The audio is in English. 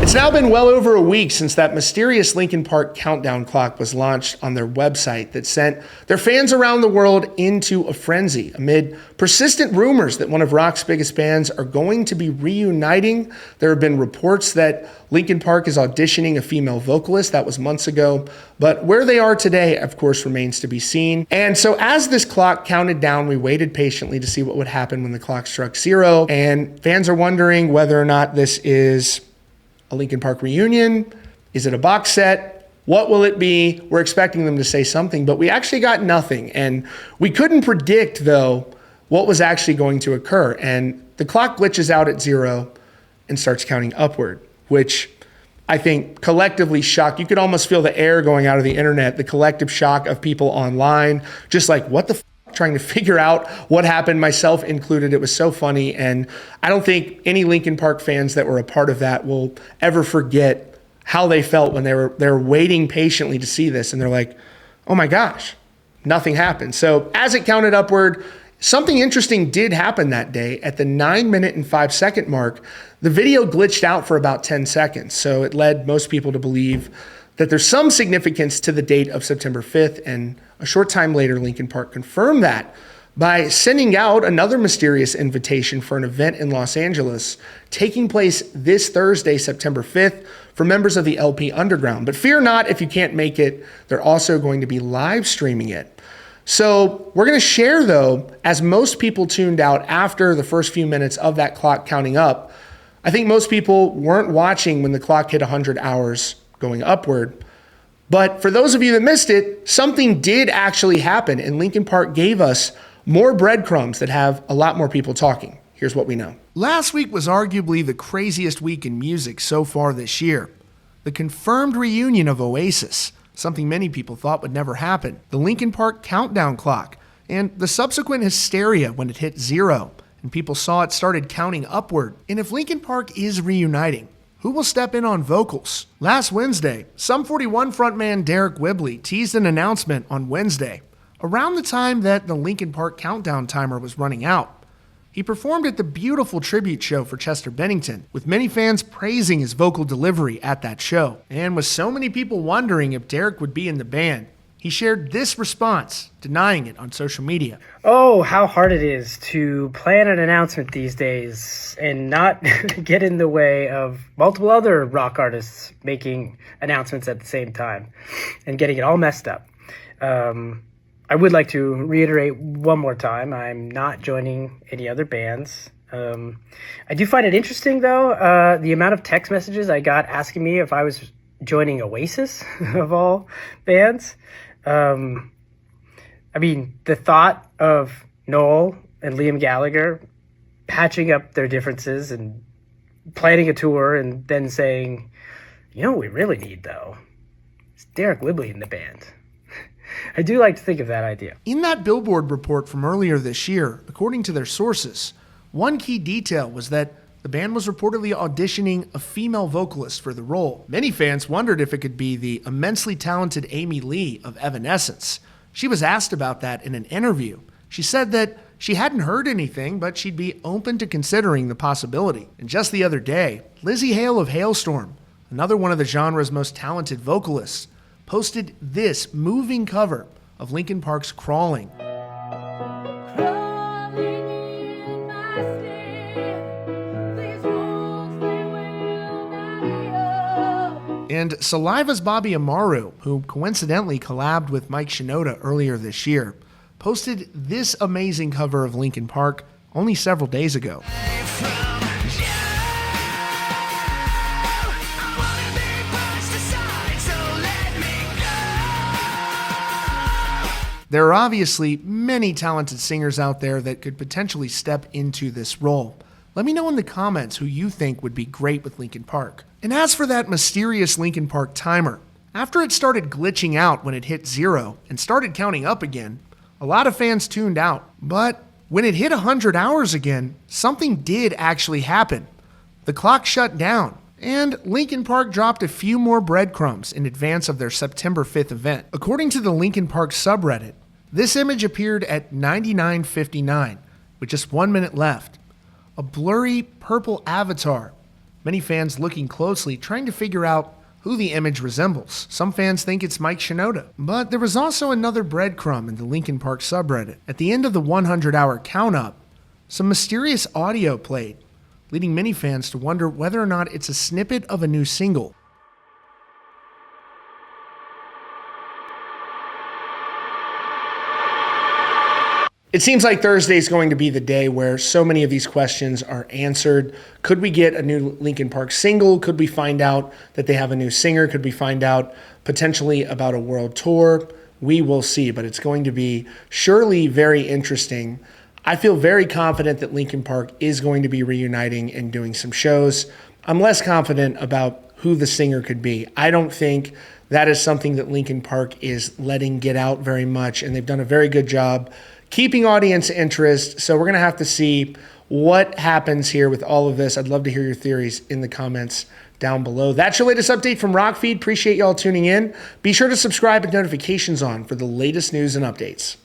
It's now been well over a week since that mysterious Linkin Park countdown clock was launched on their website that sent their fans around the world into a frenzy amid persistent rumors that one of rock's biggest bands are going to be reuniting. There have been reports that Linkin Park is auditioning a female vocalist. That was months ago. But where they are today, of course, remains to be seen. And so as this clock counted down, we waited patiently to see what would happen when the clock struck 0. And fans are wondering whether or not this is a Linkin Park reunion. Is it a box set? What will it be? We're expecting them to say something, but we actually got nothing. And we couldn't predict, though, what was actually going to occur. And the clock glitches out at 0 and starts counting upward, which I think collectively shocked. You could almost feel the air going out of the internet, the collective shock of people online, just like, what the f***? Trying to figure out what happened, myself included. It was so funny. And I don't think any Linkin Park fans that were a part of that will ever forget how they felt when they were waiting patiently to see this. And they're like, oh my gosh, nothing happened. So as it counted upward, something interesting did happen that day. At the 9-minute and 5-second mark, the video glitched out for about 10 seconds. So it led most people to believe that there's some significance to the date of September 5th, and a short time later, Linkin Park confirmed that by sending out another mysterious invitation for an event in Los Angeles taking place this Thursday, September 5th, for members of the LP Underground. But fear not if you can't make it, they're also going to be live streaming it. So we're going to share, though, as most people tuned out after the first few minutes of that clock counting up. I think most people weren't watching when the clock hit 100 hours going upward. But for those of you that missed it, something did actually happen, and Linkin Park gave us more breadcrumbs that have a lot more people talking. Here's what we know. Last week was arguably the craziest week in music so far this year. The confirmed reunion of Oasis, something many people thought would never happen, the Linkin Park countdown clock, and the subsequent hysteria when it hit 0, and people saw it started counting upward. And if Linkin Park is reuniting, who will step in on vocals? Last Wednesday, Sum 41 frontman Derek Whibley teased an announcement on Wednesday, around the time that the Linkin Park countdown timer was running out. He performed at the beautiful tribute show for Chester Bennington, with many fans praising his vocal delivery at that show. And with so many people wondering if Derek would be in the band, he shared this response, denying it on social media. Oh, how hard it is to plan an announcement these days and not get in the way of multiple other rock artists making announcements at the same time and getting it all messed up. I would like to reiterate one more time, I'm not joining any other bands. I do find it interesting, though, the amount of text messages I got asking me if I was joining Oasis, of all bands. I mean, the thought of Noel and Liam Gallagher patching up their differences and planning a tour and then saying, you know what we really need, though? It's Derek Whibley in the band. I do like to think of that idea. In that Billboard report from earlier this year, according to their sources, one key detail was that the band was reportedly auditioning a female vocalist for the role. Many fans wondered if it could be the immensely talented Amy Lee of Evanescence. She was asked about that in an interview. She said that she hadn't heard anything, but she'd be open to considering the possibility. And just the other day, Lizzie Hale of Hailstorm, another one of the genre's most talented vocalists, posted this moving cover of Linkin Park's Crawling. And Saliva's Bobby Amaru, who coincidentally collabed with Mike Shinoda earlier this year, posted this amazing cover of Linkin Park only several days ago. There are obviously many talented singers out there that could potentially step into this role. Let me know in the comments who you think would be great with Linkin Park. And as for that mysterious Linkin Park timer, after it started glitching out when it hit 0 and started counting up again, a lot of fans tuned out. But when it hit 100 hours again, something did actually happen. The clock shut down, and Linkin Park dropped a few more breadcrumbs in advance of their September 5th event. According to the Linkin Park subreddit, this image appeared at 99:59, with just 1 minute left. A blurry purple avatar many fans looking closely, trying to figure out who the image resembles. Some fans think it's Mike Shinoda. But there was also another breadcrumb in the Linkin Park subreddit. At the end of the 100-hour count-up, some mysterious audio played, leading many fans to wonder whether or not it's a snippet of a new single. It seems like Thursday is going to be the day where so many of these questions are answered. Could we get a new Linkin Park single? Could we find out that they have a new singer? Could we find out potentially about a world tour? We will see, but it's going to be surely very interesting. I feel very confident that Linkin Park is going to be reuniting and doing some shows. I'm less confident about who the singer could be. I don't think that is something that Linkin Park is letting get out very much, and they've done a very good job keeping audience interest. So we're going to have to see what happens here with all of this. I'd love to hear your theories in the comments down below. That's your latest update from Rockfeed. Appreciate y'all tuning in. Be sure to subscribe with notifications on for the latest news and updates.